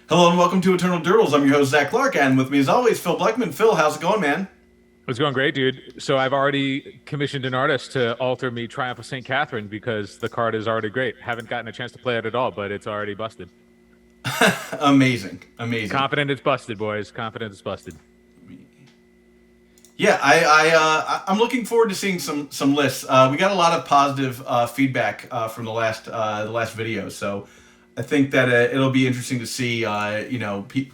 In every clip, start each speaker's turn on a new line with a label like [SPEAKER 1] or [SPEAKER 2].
[SPEAKER 1] Hello and welcome to Eternal Durdles. I'm your host, Zach Clark, and with me as always, Phil Bleckman. Phil, how's it going, man?
[SPEAKER 2] It's going great, dude. So I've already commissioned an artist to alter me Triumph of St. Catherine because the card is already great. Haven't gotten a chance to play it at all, but it's already busted.
[SPEAKER 1] Amazing. Amazing.
[SPEAKER 2] Confident it's busted, boys. Confident it's busted.
[SPEAKER 1] Yeah, I'm looking forward to seeing some lists. We got a lot of positive feedback from the last video, so I think that it'll be interesting to see.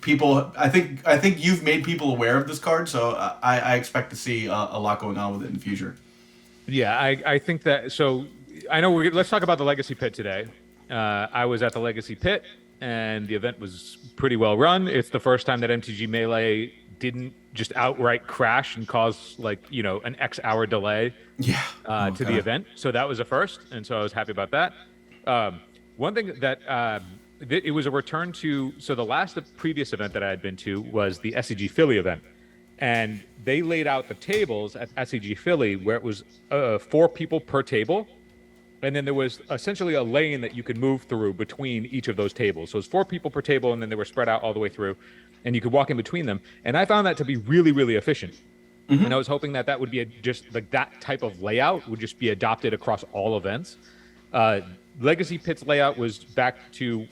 [SPEAKER 1] People. I think you've made people aware of this card, so I expect to see a lot going on with it in the future.
[SPEAKER 2] Yeah, I think that. So I know. Let's talk about the Legacy Pit today. I was at the Legacy Pit, and the event was pretty well run. It's the first time that MTG Melee didn't just outright crash and cause an X-hour delay
[SPEAKER 1] Yeah.
[SPEAKER 2] to the event. So that was a first, and so I was happy about that. One thing that it was a return to. So the previous event that I had been to was the SCG Philly event, and they laid out the tables at SCG Philly where it was 4 people per table, and then there was essentially a lane that you could move through between each of those tables. So it was 4 people per table, and then they were spread out all the way through, and you could walk in between them. And I found that to be really, really efficient.
[SPEAKER 1] Mm-hmm.
[SPEAKER 2] And I was hoping that would be just like that type of layout would just be adopted across all events. Legacy Pit's layout was back to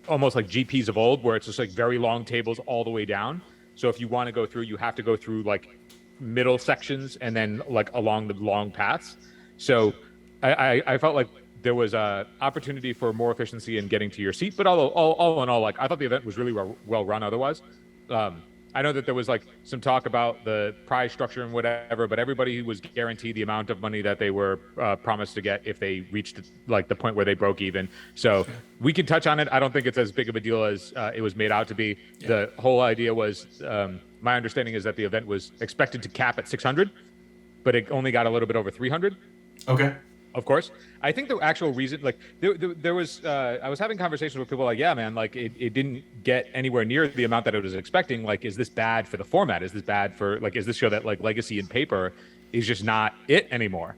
[SPEAKER 2] almost like GPs of old, where it's just like very long tables all the way down. So if you want to go through, you have to go through like middle sections and then like along the long paths. So I felt like there was a opportunity for more efficiency in getting to your seat, but all in all, like I thought the event was really well run. Otherwise, I know that there was like some talk about the prize structure and whatever, but everybody was guaranteed the amount of money that they were promised to get if they reached like the point where they broke even. So we can touch on it. I don't think it's as big of a deal as it was made out to be. Yeah. The whole idea was, my understanding is that the event was expected to cap at 600, but it only got a little bit over 300.
[SPEAKER 1] Okay.
[SPEAKER 2] Of course. I think the actual reason, like there was, I was having conversations with people like, yeah, man, like it didn't get anywhere near the amount that I was expecting. Like, is this bad for the format? Is this bad for is this show that like Legacy and paper is just not it anymore?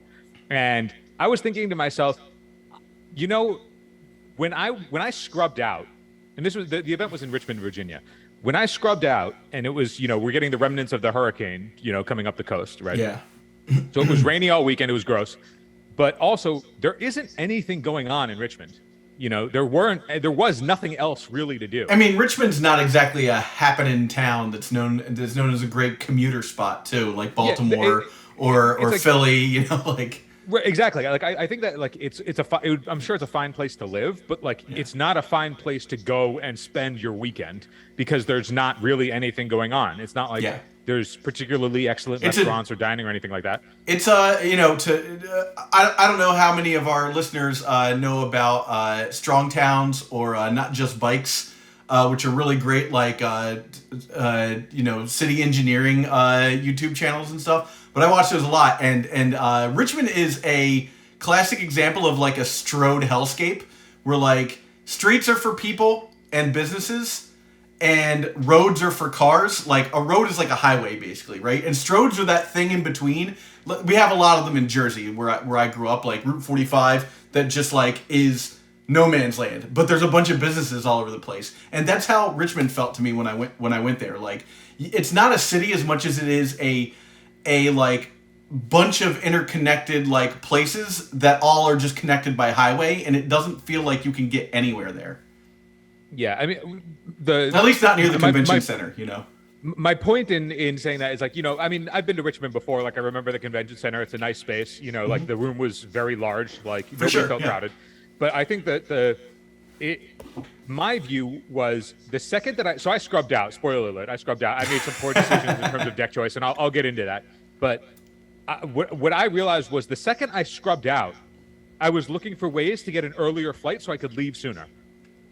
[SPEAKER 2] And I was thinking to myself, when I scrubbed out, and this was the event was in Richmond, Virginia. When I scrubbed out, and it was, we're getting the remnants of the hurricane, coming up the coast, right?
[SPEAKER 1] Yeah.
[SPEAKER 2] So it was rainy all weekend. It was gross. But also, there isn't anything going on in Richmond. There was nothing else really to do.
[SPEAKER 1] I mean, Richmond's not exactly a happening town that's known as a great commuter spot too, like Baltimore or like, Philly.
[SPEAKER 2] Exactly. Like I think that like I'm sure it's a fine place to live, but it's not a fine place to go and spend your weekend because there's not really anything going on. It's not like there's particularly excellent restaurants or dining or anything like that.
[SPEAKER 1] It's I don't know how many of our listeners know about Strong Towns or Not Just Bikes, which are really great, city engineering YouTube channels and stuff. But I watch those a lot, and Richmond is a classic example of like a Strode hellscape, where like streets are for people and businesses, and roads are for cars. Like a road is like a highway, basically, right? And Strodes are that thing in between. We have a lot of them in Jersey, where I grew up, like Route 45, that just like is no man's land. But there's a bunch of businesses all over the place, and that's how Richmond felt to me when I went there. Like, it's not a city as much as it is a like bunch of interconnected like places that all are just connected by highway, and it doesn't feel like you can get anywhere there.
[SPEAKER 2] Yeah, I mean,
[SPEAKER 1] at least not near the convention center,
[SPEAKER 2] My point in saying that is like, I mean, I've been to Richmond before. Like, I remember the convention center. It's a nice space. Like the room was very large. Like nobody felt crowded. But I think that my view was the second that I scrubbed out. Spoiler alert! I scrubbed out. I made some poor decisions in terms of deck choice, and I'll get into that. But what I realized was the second I scrubbed out, I was looking for ways to get an earlier flight so I could leave sooner.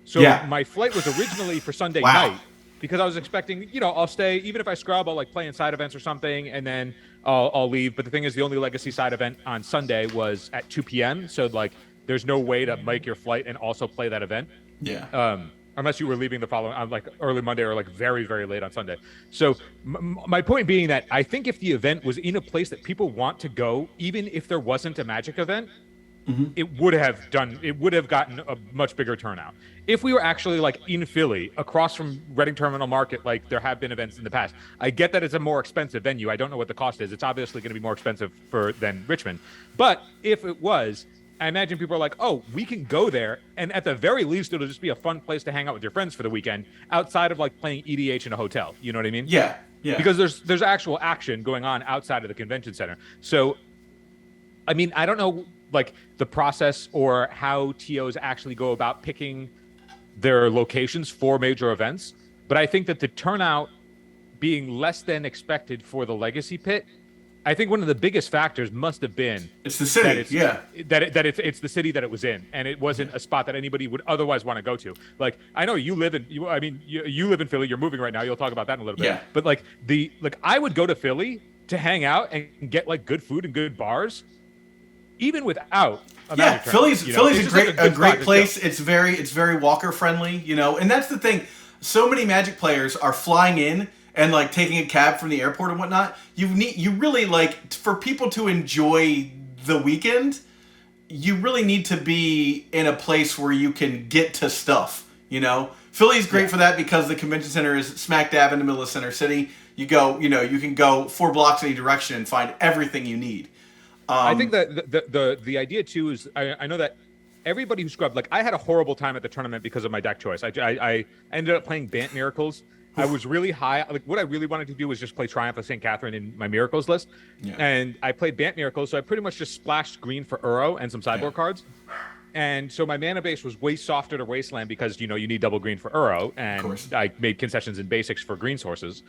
[SPEAKER 2] So my flight was originally for Sunday night because I was expecting, I'll stay, even if I scrub, I'll like play in side events or something, and then I'll leave. But the thing is, the only Legacy side event on Sunday was at 2 p.m. So like, there's no way to make your flight and also play that event.
[SPEAKER 1] Yeah.
[SPEAKER 2] Unless you were leaving the following on like early Monday or like very, very late on Sunday. So my point being that I think if the event was in a place that people want to go, even if there wasn't a Magic event, it would have gotten a much bigger turnout. If we were actually like in Philly, across from Reading Terminal Market, like there have been events in the past. I get that it's a more expensive venue. I don't know what the cost is. It's obviously going to be more expensive than Richmond. But if it was, I imagine people are like, oh, we can go there, and at the very least, it'll just be a fun place to hang out with your friends for the weekend, outside of like playing EDH in a hotel. You know what I mean?
[SPEAKER 1] Yeah, yeah.
[SPEAKER 2] Because there's actual action going on outside of the convention center. So, I mean, I don't know like the process or how TOs actually go about picking their locations for major events, but I think that the turnout being less than expected for the Legacy Pit, I think one of the biggest factors must have been
[SPEAKER 1] it's the city.
[SPEAKER 2] It's the city that it was in, and it wasn't a spot that anybody would otherwise want to go to. Like, I know you live in Philly. You're moving right now. You'll talk about that in a little bit.
[SPEAKER 1] Yeah.
[SPEAKER 2] But I would go to Philly to hang out and get like good food and good bars, even without.
[SPEAKER 1] Philly's a great place. It's very Walker friendly, you know, and that's the thing. So many Magic players are flying in and like taking a cab from the airport and whatnot. You really like, for people to enjoy the weekend, you really need to be in a place where you can get to stuff, you know. Philly's great for that because the convention center is smack dab in the middle of Center City. You can go 4 blocks in any direction and find everything you need.
[SPEAKER 2] I think that the idea too is I know that everybody who scrubbed, like I had a horrible time at the tournament because of my deck choice. I ended up playing Bant Miracles. I was really high. Like what I really wanted to do was just play Triumph of St. Catherine in my Miracles list. Yeah. And I played Bant Miracles, so I pretty much just splashed green for Uro and some sideboard cards. And so my mana base was way softer to Wasteland because, you need double green for Uro. And I made concessions in basics for green sources.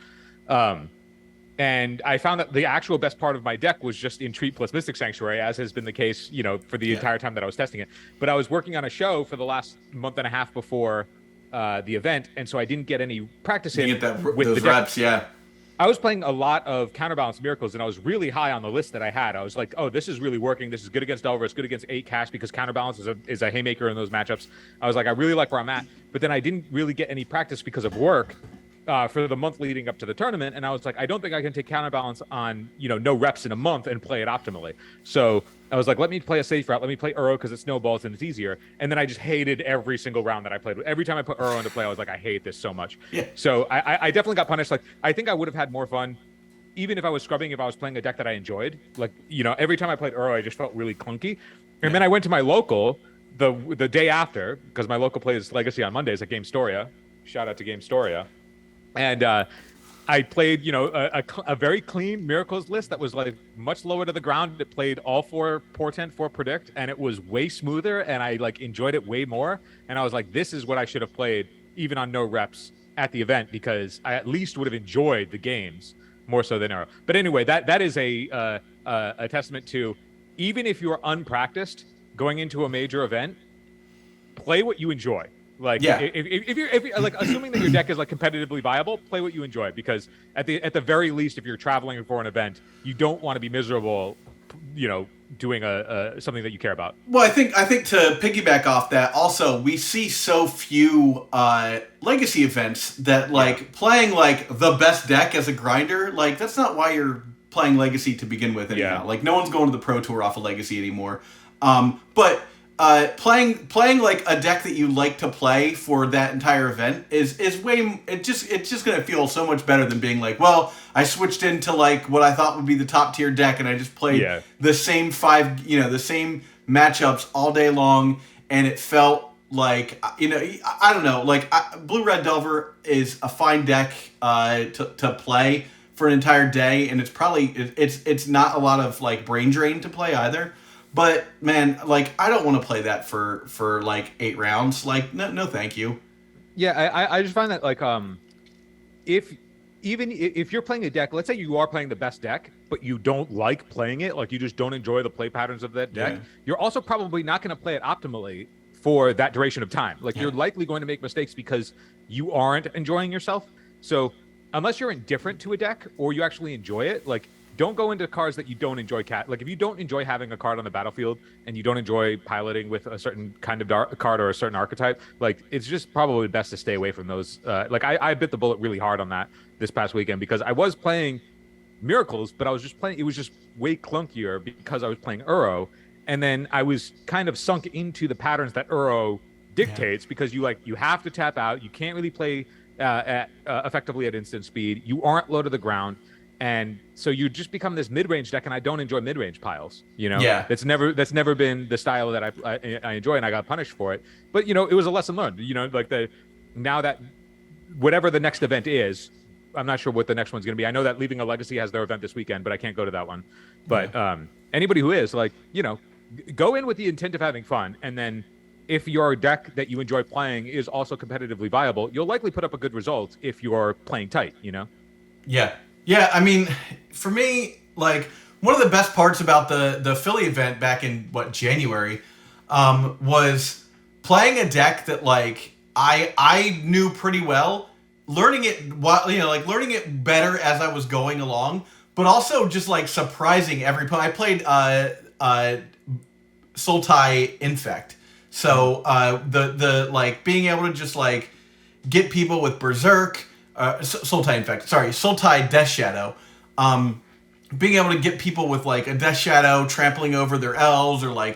[SPEAKER 2] And I found that the actual best part of my deck was just Entreat plus Mystic Sanctuary, as has been the case, for the entire time that I was testing it. But I was working on a show for the last month and a half before the event, and so I didn't get any practice in with
[SPEAKER 1] those
[SPEAKER 2] the deck.
[SPEAKER 1] reps. Yeah,
[SPEAKER 2] I was playing a lot of Counterbalance Miracles, and I was really high on the list that I had. I was like, oh, this is really working. This is good against Delver. It's good against 8 cash because Counterbalance is a haymaker in those matchups. I was like, I really like where I'm at. But then I didn't really get any practice because of work. For the month leading up to the tournament, and I was like, I don't think I can take Counterbalance on, no reps in a month and play it optimally. So I was like, let me play a safe route. Let me play Uro because it snowballs and it's easier. And then I just hated every single round that I played. Every time I put Uro into play, I was like, I hate this so much. Yeah. So I definitely got punished. Like, I think I would have had more fun, even if I was scrubbing, if I was playing a deck that I enjoyed. Like, every time I played Uro, I just felt really clunky. And then I went to my local the day after, because my local plays Legacy on Mondays at Game Storia. Shout out to Game Storia. And I played, a very clean Miracles list that was like much lower to the ground. It played all 4 Portent, 4 Predict, and it was way smoother, and I like enjoyed it way more. And I was like, this is what I should have played even on no reps at the event, because I at least would have enjoyed the games more so than Uro. But anyway, that is a testament to, even if you're unpracticed going into a major event, play what you enjoy. Like, if you're like assuming that your deck is like competitively viable, play what you enjoy, because at the very least, if you're traveling for an event, you don't want to be miserable, doing something that you care about.
[SPEAKER 1] Well, I think to piggyback off that, also we see so few Legacy events that playing like the best deck as a grinder, like that's not why you're playing Legacy to begin with anyhow. Yeah. Like no one's going to the Pro Tour off of Legacy anymore. But playing like a deck that you like to play for that entire event is way, it's just gonna feel so much better than being like, well, I switched into like what I thought would be the top tier deck and I just played the same 5, the same matchups all day long, and it felt like, I don't know, like Blue Red Delver is a fine deck to play for an entire day, and it's probably it's not a lot of like brain drain to play either. But man, like I don't want to play that for like 8 rounds. Like no, thank you.
[SPEAKER 2] Yeah, I just find that like if you're playing a deck, let's say you are playing the best deck, but you don't like playing it, like you just don't enjoy the play patterns of that deck, you're also probably not going to play it optimally for that duration of time. Like you're likely going to make mistakes because you aren't enjoying yourself. So unless you're indifferent to a deck or you actually enjoy it, like don't go into cards that you don't enjoy. Like if you don't enjoy having a card on the battlefield and you don't enjoy piloting with a certain kind of card or a certain archetype, like it's just probably best to stay away from those. Like I bit the bullet really hard on that this past weekend because I was playing Miracles, but I was just playing. It was just way clunkier because I was playing Uro, and then I was kind of sunk into the patterns that Uro dictates because you have to tap out. You can't really play effectively at instant speed. You aren't low to the ground. And so you just become this mid-range deck, and I don't enjoy mid-range piles.
[SPEAKER 1] Yeah.
[SPEAKER 2] That's never been the style that I enjoy, and I got punished for it. But it was a lesson learned. Now that whatever the next event is, I'm not sure what the next one's going to be. I know that Leaving a Legacy has their event this weekend, but I can't go to that one. But anybody who is go in with the intent of having fun, and then if your deck that you enjoy playing is also competitively viable, you'll likely put up a good result if you're playing tight.
[SPEAKER 1] Yeah. Yeah, I mean, for me, one of the best parts about the Philly event back in, January, was playing a deck that, I knew pretty well, learning it better as I was going along, but also just, surprising every point. I played Sultai Infect. So, being able to just, get people with Berserk, Sultai Death Shadow. Being able to get people with a Death Shadow trampling over their elves, or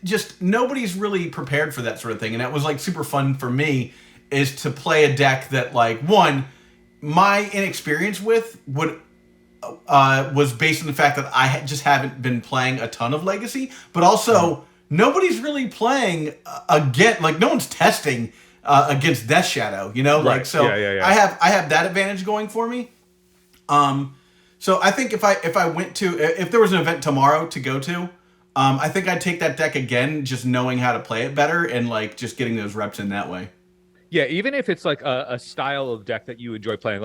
[SPEAKER 1] just nobody's really prepared for that sort of thing, and that was super fun for me, is to play a deck that one, my inexperience with was based on the fact that I just haven't been playing a ton of Legacy, but also nobody's really playing again. No one's testing against Death Shadow,
[SPEAKER 2] Right.
[SPEAKER 1] So
[SPEAKER 2] yeah.
[SPEAKER 1] I have that advantage going for me. So I think if there was an event tomorrow to go to, I think I'd take that deck again, just knowing how to play it better and just getting those reps in that way.
[SPEAKER 2] Yeah, even if it's a style of deck that you enjoy playing,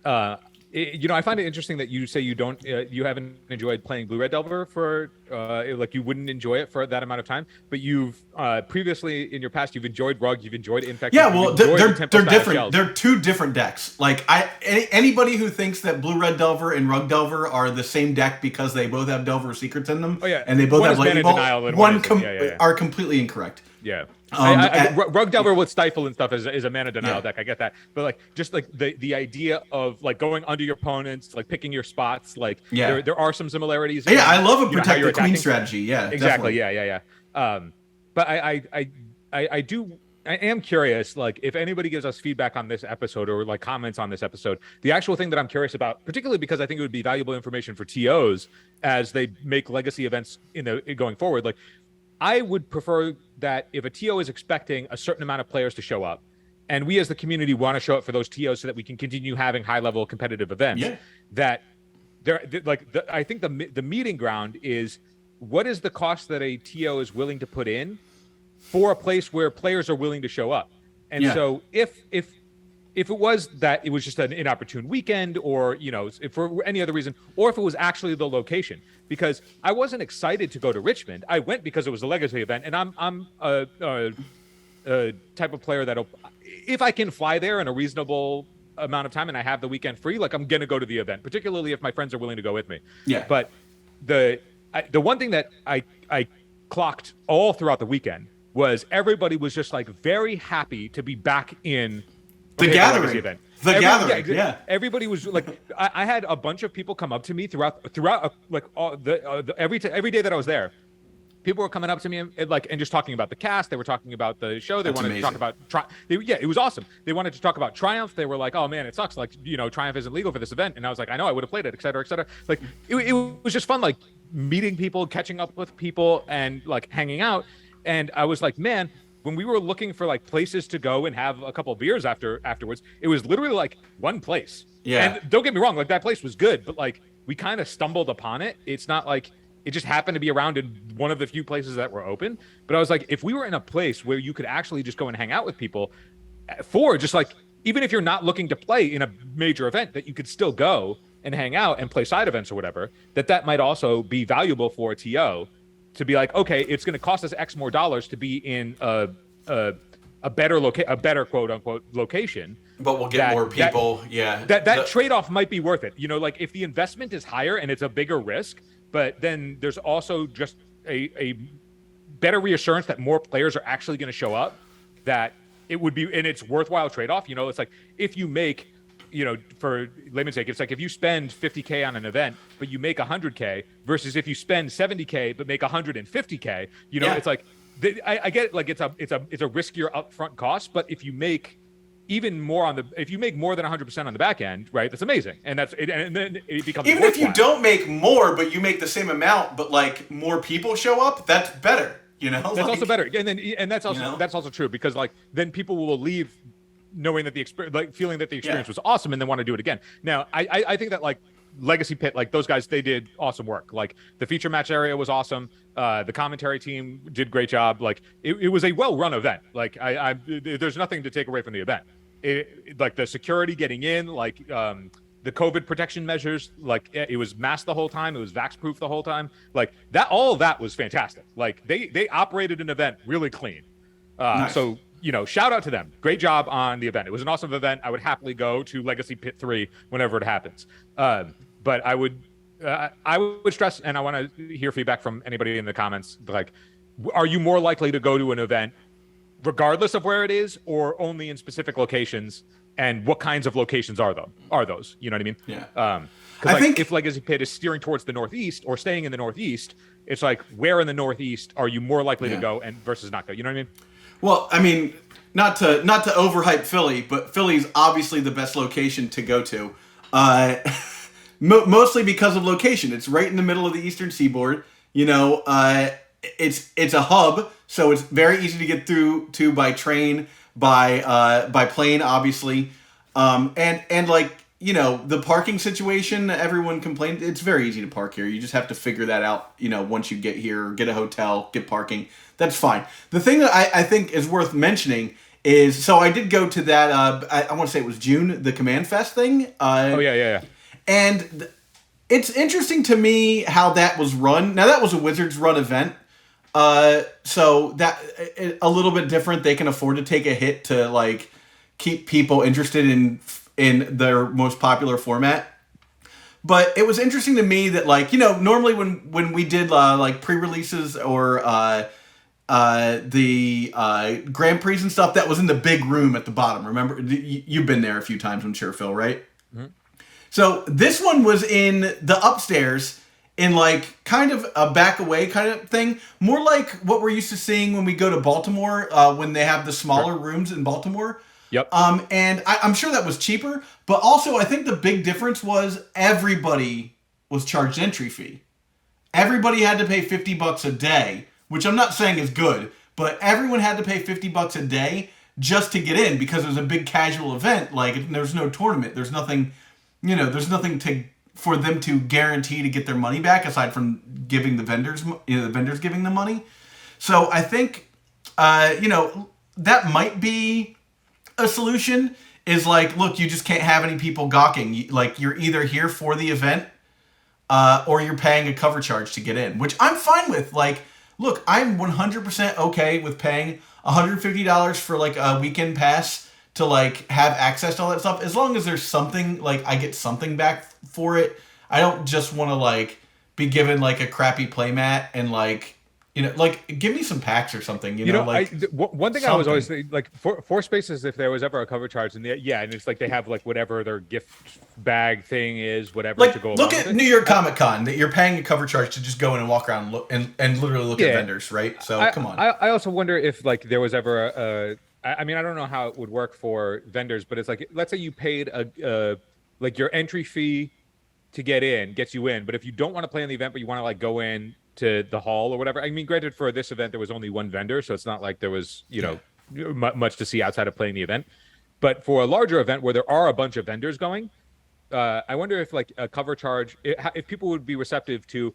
[SPEAKER 2] I find it interesting that you say you haven't enjoyed playing Blue Red Delver for you wouldn't enjoy it for that amount of time, but you've previously in your past you've enjoyed Rug, you've enjoyed Infect.
[SPEAKER 1] Yeah, well, they're different. They're two different decks. Anybody who thinks that Blue Red Delver and Rug Delver are the same deck because they both have Delver secrets in them, and they both have Lightning Bolt, are completely incorrect.
[SPEAKER 2] Yeah. Rug Delver with Stifle and stuff is a mana denial deck. I get that, but the idea of going under your opponents, picking your spots, there are some similarities.
[SPEAKER 1] Yeah, I love a protect the queen strategy. Yeah,
[SPEAKER 2] exactly.
[SPEAKER 1] Definitely.
[SPEAKER 2] Yeah. But I am curious, if anybody gives us feedback on this episode or comments on this episode, the actual thing that I'm curious about, particularly because I think it would be valuable information for TOs as they make Legacy events going forward. I would prefer that if a TO is expecting a certain amount of players to show up, and we as the community want to show up for those TOs so that we can continue having high-level competitive events, that I think the meeting ground is what is the cost that a TO is willing to put in for a place where players are willing to show up. And so if it was that it was just an inopportune weekend, or if for any other reason, or if it was actually the location, because I wasn't excited to go to Richmond. I went because it was a Legacy event, and I'm a type of player that'll, if I can fly there in a reasonable amount of time and I have the weekend free, I'm gonna go to the event, particularly if my friends are willing to go with me.
[SPEAKER 1] Yeah.
[SPEAKER 2] But the one thing that I clocked all throughout the weekend was everybody was just very happy to be back in
[SPEAKER 1] the gathering event.
[SPEAKER 2] Everybody was I had a bunch of people come up to me throughout every day that I was there. People were coming up to me and just talking about the cast. They were talking about the show. They wanted to talk about it was awesome. They wanted to talk about Triumph. They were like, "Oh man, it sucks. Triumph isn't legal for this event." And I was like, "I know. I would have played it, et cetera, et cetera." It was just fun, meeting people, catching up with people, and hanging out. And I was like, man, when we were looking for places to go and have a couple of beers afterwards, it was literally one place.
[SPEAKER 1] Yeah.
[SPEAKER 2] And don't get me wrong, that place was good, but we kind of stumbled upon it. It's not it just happened to be around in one of the few places that were open. But I was like, if we were in a place where you could actually just go and hang out with people for just even if you're not looking to play in a major event, that you could still go and hang out and play side events or whatever, that might also be valuable for a TO to be okay, it's going to cost us X more dollars to be in a better quote unquote location,
[SPEAKER 1] but we'll get more people.
[SPEAKER 2] That trade-off might be worth it. If the investment is higher and it's a bigger risk, but then there's also just a better reassurance that more players are actually going to show up, that it would be, and it's worthwhile trade-off. It's if you make for layman's sake, it's like if you spend 50K on an event, but you make 100K versus if you spend 70K but make 150K, it's like I get it, like it's a riskier upfront cost, but if you make even more if you make more than 100% on the back end, right? That's amazing, and and then it becomes
[SPEAKER 1] even if you don't make more, but you make the same amount, but like more people show up, that's better.
[SPEAKER 2] That's also better, and that's also true because like then people will leave knowing that the experience, like feeling that the experience was awesome, and then want to do it again. Now, I think that like Legacy Pit, like those guys, they did awesome work. Like the feature match area was awesome. The commentary team did great job. Like it was a well-run event. Like there's nothing to take away from the event. Like the security getting in, like the COVID protection measures, like it was masked the whole time. It was vax-proof the whole time. Like that, all of that was fantastic. Like they operated an event really clean. Nice. So, shout out to them. Great job on the event. It was an awesome event. I would happily go to Legacy Pit 3 whenever it happens. But I would stress, and I want to hear feedback from anybody in the comments. Like, are you more likely to go to an event regardless of where it is, or only in specific locations? And what kinds of locations are those? You know what I mean?
[SPEAKER 1] Yeah.
[SPEAKER 2] I think if Legacy Pit is steering towards the Northeast or staying in the Northeast, it's like, where in the Northeast are you more likely to go and versus not go? You know what I mean?
[SPEAKER 1] Well, I mean, not to overhype Philly, but Philly's obviously the best location to go to. Mostly because of location. It's right in the middle of the Eastern Seaboard. It's a hub, so it's very easy to get through to by train, by plane, obviously. And like, the parking situation, everyone complained. It's very easy to park here. You just have to figure that out, once you get here, get a hotel, get parking. That's fine. The thing that I think is worth mentioning is, so I did go to that, I want to say it was June, the Command Fest thing.
[SPEAKER 2] Yeah.
[SPEAKER 1] And it's interesting to me how that was run. Now, that was a Wizards run event. So that a little bit different. They can afford to take a hit to like keep people interested in their most popular format. But it was interesting to me that like, normally when we did like pre-releases or the Grand Prix and stuff, that was in the big room at the bottom. Remember, you've been there a few times, I'm sure, Phil, right? Mm-hmm. So this one was in the upstairs in like kind of a back away kind of thing. More like what we're used to seeing when we go to Baltimore, when they have the smaller rooms in Baltimore.
[SPEAKER 2] Yep.
[SPEAKER 1] And I'm sure that was cheaper, but also I think the big difference was everybody was charged entry fee. Everybody had to pay $50 a day, which I'm not saying is good, but everyone had to pay $50 a day just to get in because it was a big casual event. Like there's no tournament. There's nothing, there's nothing for them to guarantee to get their money back aside from giving the vendors, the vendors giving them money. So I think, that might be a solution, is like, look, you just can't have any people gawking. Like you're either here for the event, or you're paying a cover charge to get in, which I'm fine with. Like, look, I'm 100% okay with paying $150 for like a weekend pass to like have access to all that stuff, as long as there's something, like I get something back for it. I don't just want to like be given like a crappy playmat and like, like give me some packs or something, like
[SPEAKER 2] one thing something. I was always thinking, like for Spaces, if there was ever a cover charge, and and it's like they have like whatever their gift bag thing is, whatever,
[SPEAKER 1] like,
[SPEAKER 2] to go
[SPEAKER 1] look
[SPEAKER 2] along
[SPEAKER 1] at New York Comic Con, that you're paying a cover charge to just go in and walk around and look and literally look at vendors, right? So come on.
[SPEAKER 2] I also wonder if like there was ever I mean, I don't know how it would work for vendors, but it's like, let's say you paid like your entry fee to get in, gets you in, but if you don't want to play in the event, but you want to like go in to the hall or whatever. I mean, granted, for this event there was only one vendor, so it's not like there was much to see outside of playing the event. But for a larger event where there are a bunch of vendors going, I wonder if like a cover charge, if people would be receptive to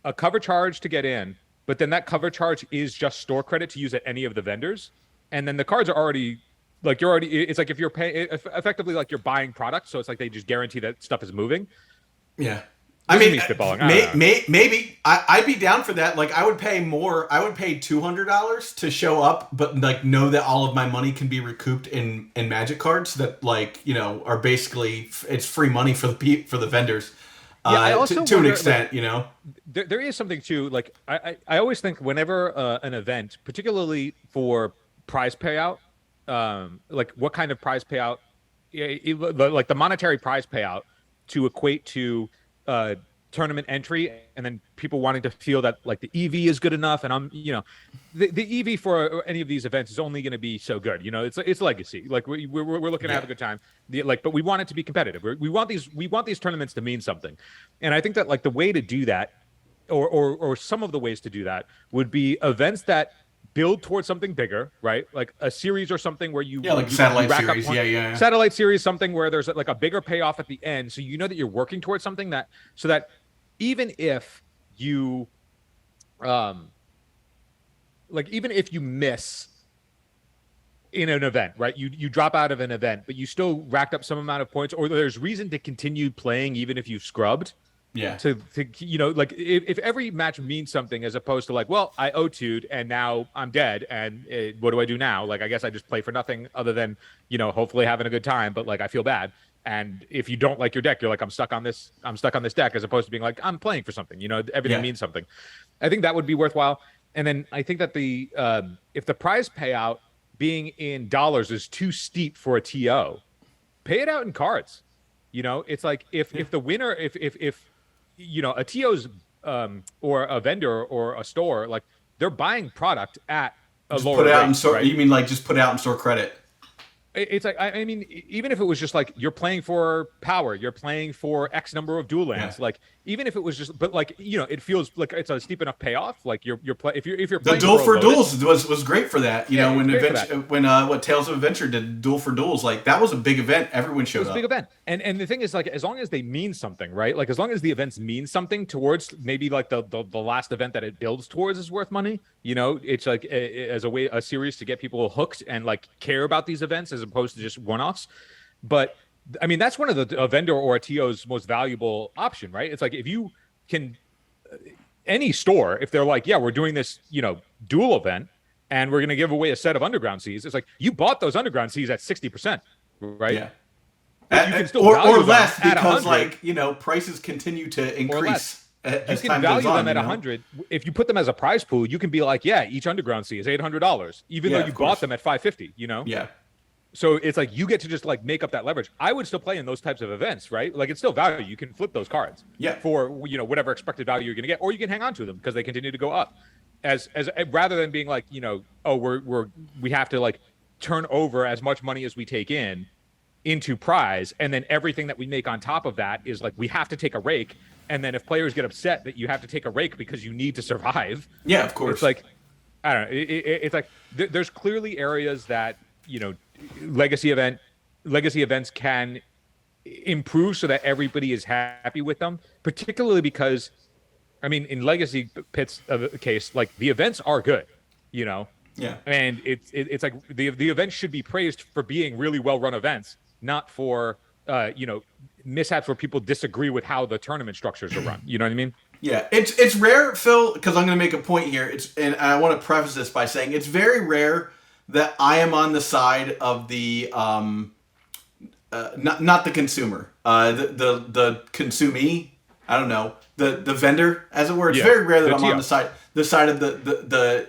[SPEAKER 2] a cover charge to get in, but then that cover charge is just store credit to use at any of the vendors, and then the cards are already like it's like if you're paying effectively like you're buying products, so it's like they just guarantee that stuff is moving.
[SPEAKER 1] Yeah. I mean, maybe I'd be down for that. Like, I would pay more. I would pay $200 to show up, but like know that all of my money can be recouped in Magic cards that like are basically, it's free money for the vendors. I also to an extent,
[SPEAKER 2] like, there is something too. Like I always think whenever an event, particularly for prize payout, like what kind of prize payout like the monetary prize payout to equate to tournament entry, and then people wanting to feel that like the EV is good enough, and the EV for any of these events is only going to be so good. It's legacy. Like we're looking to have a good time. But we want it to be competitive. We want these tournaments to mean something, and I think that like the way to do that, or some of the ways to do that, would be events that build towards something bigger, right? Like a series or something where
[SPEAKER 1] like satellite series,
[SPEAKER 2] satellite series, something where there's like a bigger payoff at the end, so you know that you're working towards something so that even if you, even if you miss in an event, right? You drop out of an event, but you still racked up some amount of points, or there's reason to continue playing even if you've scrubbed.
[SPEAKER 1] Yeah.
[SPEAKER 2] To like if every match means something, as opposed to like, well, I O2'd and now I'm dead, and what do I do now? Like, I guess I just play for nothing other than hopefully having a good time, but like I feel bad. And if you don't like your deck, you're like, I'm stuck on this deck, as opposed to being like, I'm playing for something. Everything means something. I think that would be worthwhile. And then I think that the if the prize payout being in dollars is too steep for a TO, pay it out in cards. It's like if the winner, if a TO's or a vendor or a store, like they're buying product at a lower rate, right?
[SPEAKER 1] You mean like just put out and store credit?
[SPEAKER 2] It's like, I mean, even if it was just like you're playing for power, you're playing for X number of dual lands, like even if it was just, but like it feels like it's a steep enough payoff. Like if you're playing
[SPEAKER 1] the duel for duels was great for that. When Tales of Adventure did Duel for Duels, like that was a big event. Everyone showed up.
[SPEAKER 2] It was a big event, and the thing is, like, as long as they mean something, right? Like as long as the events mean something towards maybe like the last event that it builds towards is worth money. It's like as a series to get people hooked and like care about these events as opposed to just one-offs. But I mean, that's one of a vendor or a TO's most valuable option, right? It's like if you can, any store, if they're like, yeah, we're doing this, dual event, and we're going to give away a set of Underground Seas. It's like you bought those Underground Seas at 60%, right?
[SPEAKER 1] Yeah.
[SPEAKER 2] You can still
[SPEAKER 1] or less because prices continue to increase.
[SPEAKER 2] You can value them at 100. If you put them as a prize pool, you can be like, yeah, each Underground Sea is $800, even though you bought them at $550.
[SPEAKER 1] Yeah.
[SPEAKER 2] So it's like you get to just like make up that leverage. I would still play in those types of events, right? Like it's still value. You can flip those cards for whatever expected value you're going to get, or you can hang on to them because they continue to go up. As rather than being like we have to like turn over as much money as we take in into prize, and then everything that we make on top of that is like we have to take a rake. And then if players get upset that you have to take a rake because you need to survive,
[SPEAKER 1] of course,
[SPEAKER 2] it's like I don't know. It's like there's clearly areas that legacy events can improve so that everybody is happy with them, particularly because I mean in Legacy Pit's case, like the events are good, and it's like the events should be praised for being really well run events, not for mishaps where people disagree with how the tournament structures are run. You know what I mean?
[SPEAKER 1] Yeah, it's rare, Phil, because I'm going to make a point here. And I want to preface this by saying it's very rare that I am on the side of the not the consumer, the consumee. I don't know, the vendor, as it were. It's very rare that I'm on the side of the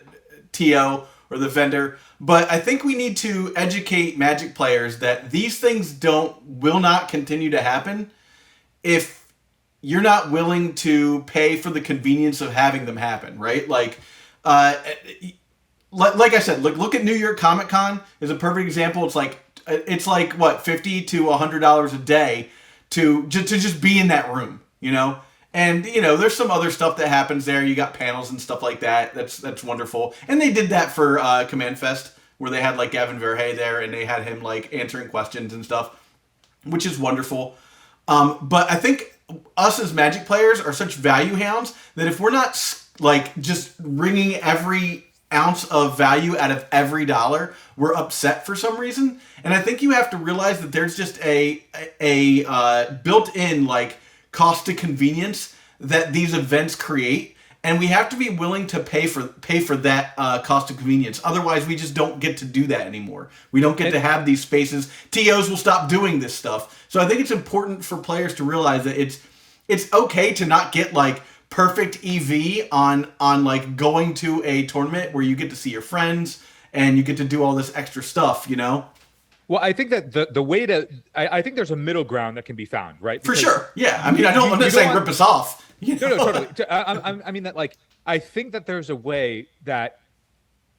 [SPEAKER 1] TO or the vendor. But I think we need to educate Magic players that these things will not continue to happen if you're not willing to pay for the convenience of having them happen, right? Like I said, look at New York Comic Con is a perfect example. It's like what, $50 to $100 a day to just be in that room, And there's some other stuff that happens there. You got panels and stuff like that. That's wonderful. And they did that for Command Fest, where they had like Gavin Verhey there, and they had him like answering questions and stuff, which is wonderful. But I think us as Magic players are such value hounds that if we're not like just wringing every ounce of value out of every dollar, we're upset for some reason. And I think you have to realize that there's just a built-in like cost to convenience that these events create, and we have to be willing to pay for that cost of convenience. Otherwise, we just don't get to do that anymore. We don't get to have these spaces. TOs will stop doing this stuff. So I think it's important for players to realize that it's okay to not get like perfect EV on like going to a tournament where you get to see your friends and you get to do all this extra stuff,
[SPEAKER 2] Well, I think that the way to I think there's a middle ground that can be found, right?
[SPEAKER 1] For
[SPEAKER 2] Because
[SPEAKER 1] sure. Yeah. I mean, I'm not saying rip us off.
[SPEAKER 2] No, no, totally. I mean that like I think that there's a way that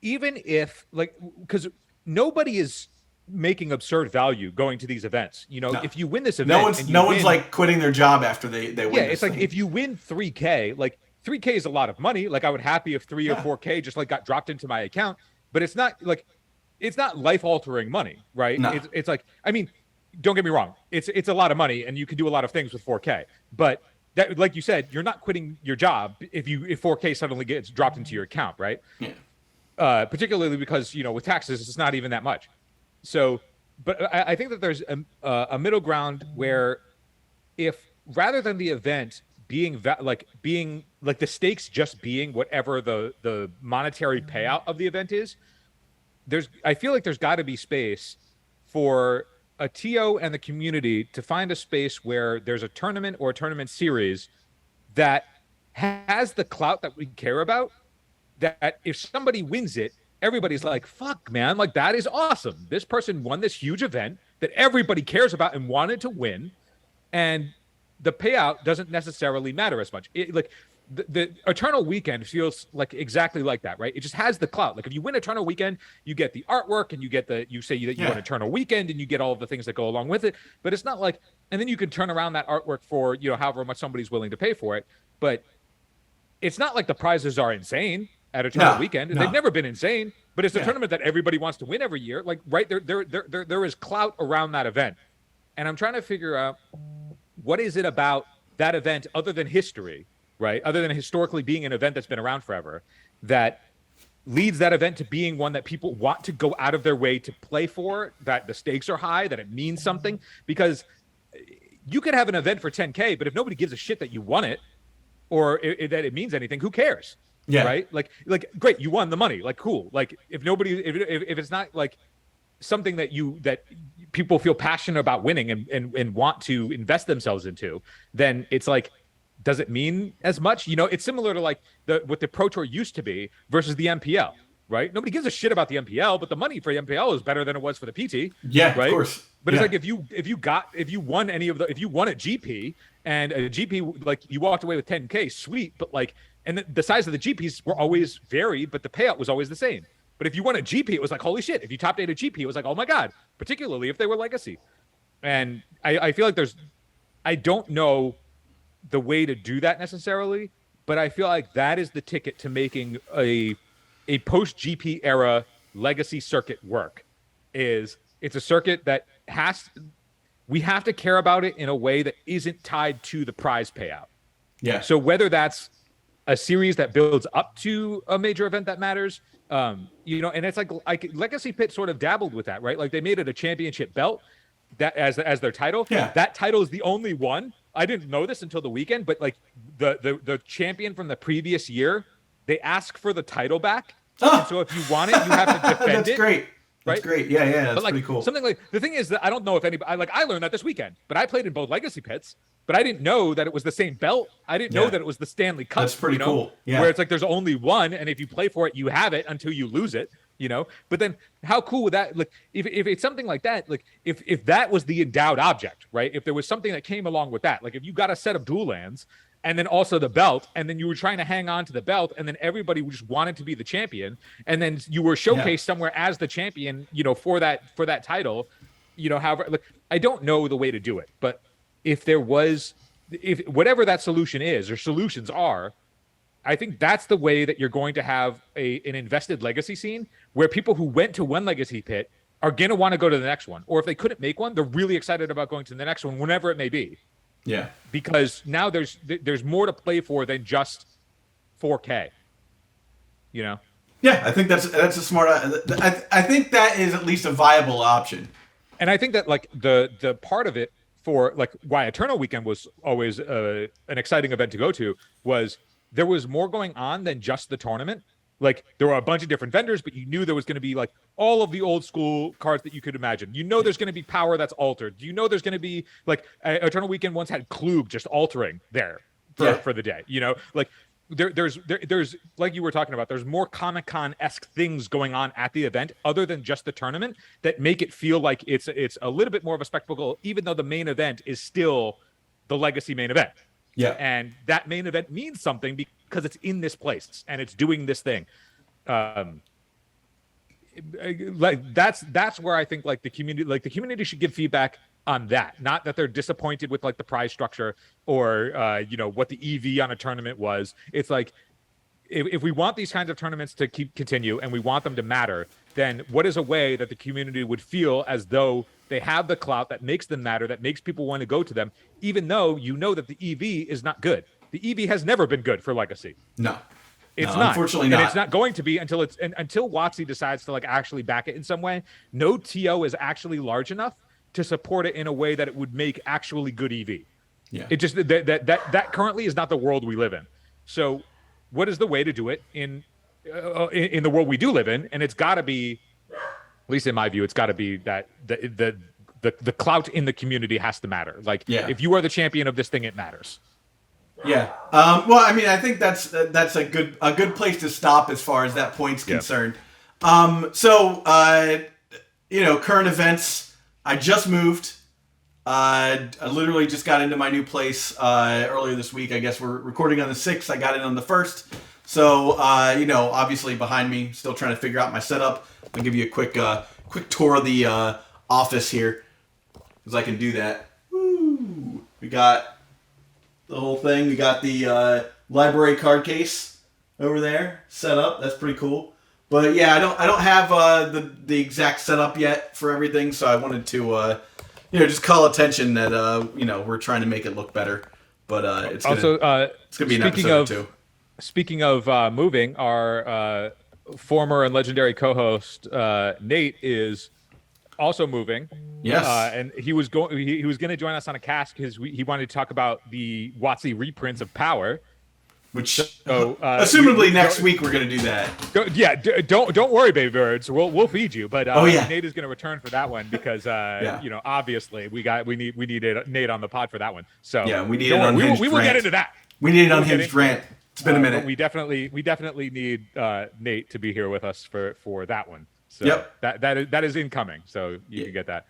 [SPEAKER 2] even if like because nobody is making absurd value going to these events. You know,
[SPEAKER 1] No.
[SPEAKER 2] if you win this event,
[SPEAKER 1] No one's like quitting their job after they win.
[SPEAKER 2] yeah, it's like if you win 3K, like 3K is a lot of money. Like I would happy if 3 or 4K just like got dropped into my account, but it's not life altering money, right?
[SPEAKER 1] No.
[SPEAKER 2] It's like, I mean, don't get me wrong. It's a lot of money and you can do a lot of things with 4K, but that, like you said, you're not quitting your job if 4K suddenly gets dropped into your account, right?
[SPEAKER 1] Yeah.
[SPEAKER 2] Particularly because, you know, with taxes, it's not even that much. So, but I think that there's a middle ground where if rather than the event being being like the stakes just being whatever the monetary payout of the event is, I feel like there's got to be space for a TO and the community to find a space where there's a tournament or a tournament series that has the clout that we care about, that if somebody wins it, everybody's like, fuck, man, like that is awesome. This person won this huge event that everybody cares about and wanted to win. And the payout doesn't necessarily matter as much. The Eternal Weekend feels like exactly like that, right? It just has the clout. Like if you win Eternal Weekend, you get the artwork and you get you say that you won Eternal Weekend and you get all of the things that go along with it. But it's not like, and then you can turn around that artwork for, you know, however much somebody's willing to pay for it. But it's not like the prizes are insane at Eternal Weekend. They've never been insane, but it's a tournament that everybody wants to win every year. Like, right, there is clout around that event. And I'm trying to figure out what is it about that event other than history, right? Other than historically being an event that's been around forever, that leads that event to being one that people want to go out of their way to play for, that the stakes are high, that it means something. Because you could have an event for 10K, but if nobody gives a shit that you won it or that it means anything, who cares? Yeah. Right. Like, great. You won the money. Like, cool. Like if it's not like something that people feel passionate about winning and want to invest themselves into, then it's like, does it mean as much? You know, it's similar to like what the Pro Tour used to be versus the MPL, right? Nobody gives a shit about the MPL, but the money for the MPL is better than it was for the PT.
[SPEAKER 1] Yeah,
[SPEAKER 2] right?
[SPEAKER 1] Of course.
[SPEAKER 2] But it's like if you won if you won a GP and a GP, like you walked away with 10K, sweet, but like, and the size of the GPs were always varied, but the payout was always the same. But if you won a GP, it was like, holy shit. If you top 8 a GP, it was like, oh my God, particularly if they were legacy. And I feel like I don't know the way to do that necessarily, but I feel like that is the ticket to making a post GP era legacy circuit work. It's a circuit that we have to care about it in a way that isn't tied to the prize payout. Yeah. So whether that's a series that builds up to a major event that matters, you know, and it's like Legacy Pit sort of dabbled with that, right? Like they made it a championship belt that as their title. Yeah. That title is the only one. I didn't know this until the weekend, but like the champion from the previous year, they ask for the title back. Oh. And so if you want it, you have to defend
[SPEAKER 1] That's
[SPEAKER 2] it.
[SPEAKER 1] Great. That's great. Yeah, that's
[SPEAKER 2] but like,
[SPEAKER 1] pretty cool.
[SPEAKER 2] Something like the thing is that I don't know if anybody I learned that this weekend, but I played in both Legacy Pits, but I didn't know that it was the same belt. I didn't know that it was the Stanley Cup.
[SPEAKER 1] That's pretty cool. Yeah.
[SPEAKER 2] Where it's like there's only one, and if you play for it, you have it until you lose it. You know, but then how cool would that like if it's something like that, like if that was the endowed object, right? If there was something that came along with that, like if you got a set of dual lands and then also the belt, and then you were trying to hang on to the belt, and then everybody just wanted to be the champion, and then you were showcased somewhere as the champion, you know, for that title, you know, however, like, I don't know the way to do it, but if whatever that solution is or solutions are, I think that's the way that you're going to have an invested legacy scene where people who went to one legacy pit are going to want to go to the next one. Or if they couldn't make one, they're really excited about going to the next one, whenever it may be. Yeah. Because now there's more to play for than just 4K. You know?
[SPEAKER 1] Yeah, I think that's a smart. I think that is at least a viable option.
[SPEAKER 2] And I think that like the part of it for like why Eternal Weekend was always an exciting event to go to was there was more going on than just the tournament. Like there were a bunch of different vendors, but you knew there was going to be like all of the old school cards that you could imagine. You know, there's going to be power that's altered. You know, there's going to be like Eternal Weekend once had Klug just altering there for the day, you know, like there's like you were talking about, there's more Comic-Con-esque things going on at the event other than just the tournament that make it feel like it's a little bit more of a spectacle, even though the main event is still the Legacy main event.
[SPEAKER 1] Yeah.
[SPEAKER 2] And that main event means something because it's in this place and it's doing this thing. Like that's where I think like the community should give feedback on that, not that they're disappointed with like the prize structure or what the EV on a tournament was. It's like if we want these kinds of tournaments to continue and we want them to matter, then what is a way that the community would feel as though they have the clout that makes them matter, that makes people want to go to them, even though you know that the EV is not good. The EV has never been good for Legacy.
[SPEAKER 1] No.
[SPEAKER 2] It's not.
[SPEAKER 1] Unfortunately not.
[SPEAKER 2] And it's not going to be until WotC decides to like actually back it in some way. No TO is actually large enough to support it in a way that it would make actually good EV.
[SPEAKER 1] Yeah.
[SPEAKER 2] It just that currently is not the world we live in. So what is the way to do it in the world we do live in? And it's got to be, at least in my view, it's got to be that the clout in the community has to matter. Like if you are the champion of this thing, it matters.
[SPEAKER 1] Yeah. Well, I mean, I think that's a good place to stop as far as that point's concerned. So current events. I just moved. I literally just got into my new place earlier this week. I guess we're recording on the 6th. I got in on the 1st. So obviously behind me, still trying to figure out my setup. I'll give you a quick tour of the office here, because I can do that. Woo! We got the whole thing. We got the library card case over there set up. That's pretty cool. But yeah, I don't have the exact setup yet for everything, so I wanted to just call attention that we're trying to make it look better. But it's gonna be an episode or two.
[SPEAKER 2] Speaking of moving, our former and legendary co-host Nate is also moving.
[SPEAKER 1] Yes,
[SPEAKER 2] and he was going to join us on a cast because he wanted to talk about the WotC reprints of Power.
[SPEAKER 1] Which, assumably next week we're gonna do that.
[SPEAKER 2] Don't worry, baby birds. We'll feed you. But Nate is gonna return for that one because obviously we need Nate on the pod for that one. So
[SPEAKER 1] yeah, we need an unhinged
[SPEAKER 2] we will get into that.
[SPEAKER 1] We need an unhinged rant. It's been a minute.
[SPEAKER 2] We definitely need Nate to be here with us for that one. So
[SPEAKER 1] yep.
[SPEAKER 2] that is incoming. So you can get that.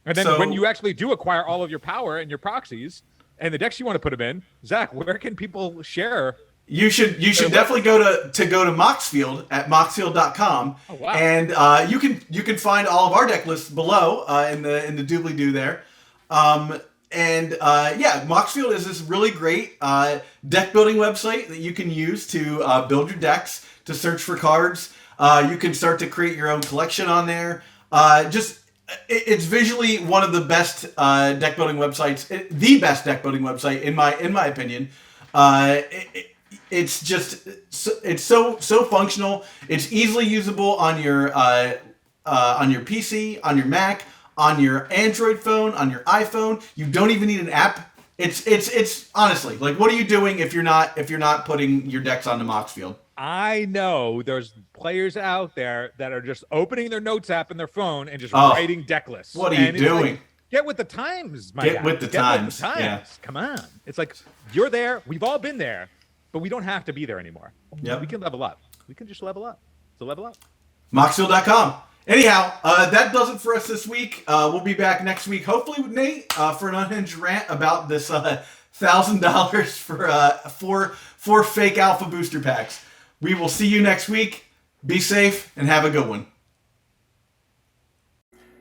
[SPEAKER 2] And then when you actually do acquire all of your power and your proxies and the decks you want to put them in, Zach, where can people share?
[SPEAKER 1] You should definitely go to MoxField at MoxField.com.
[SPEAKER 2] Oh, wow.
[SPEAKER 1] And you can find all of our deck lists below in the doobly doo there. MoxField is this really great deck building website that you can use to build your decks, to search for cards. You can start to create your own collection on there. It's visually one of the best deck building websites, the best deck building website in my opinion. It's so functional. It's easily usable on your PC, on your Mac, on your Android phone, on your iPhone. You don't even need an app. It's honestly, like, what are you doing if you're not putting your decks onto MoxField?
[SPEAKER 2] I know there's players out there that are just opening their notes app in their phone and just writing deck lists.
[SPEAKER 1] What are you doing?
[SPEAKER 2] Like, get with the times, my
[SPEAKER 1] guy.
[SPEAKER 2] Get
[SPEAKER 1] with the times. Yeah.
[SPEAKER 2] Come on. It's like, you're there. We've all been there, but we don't have to be there anymore.
[SPEAKER 1] Yep.
[SPEAKER 2] We can level up. We can just level up. So level up.
[SPEAKER 1] MoxField.com. Anyhow, that does it for us this week. We'll be back next week, hopefully with Nate, for an unhinged rant about this $1,000 for 4 fake alpha booster packs. We will see you next week. Be safe and have a good one.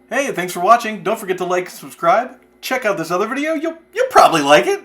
[SPEAKER 1] Hey, thanks for watching. Don't forget to like and subscribe. Check out this other video. You'll probably like it.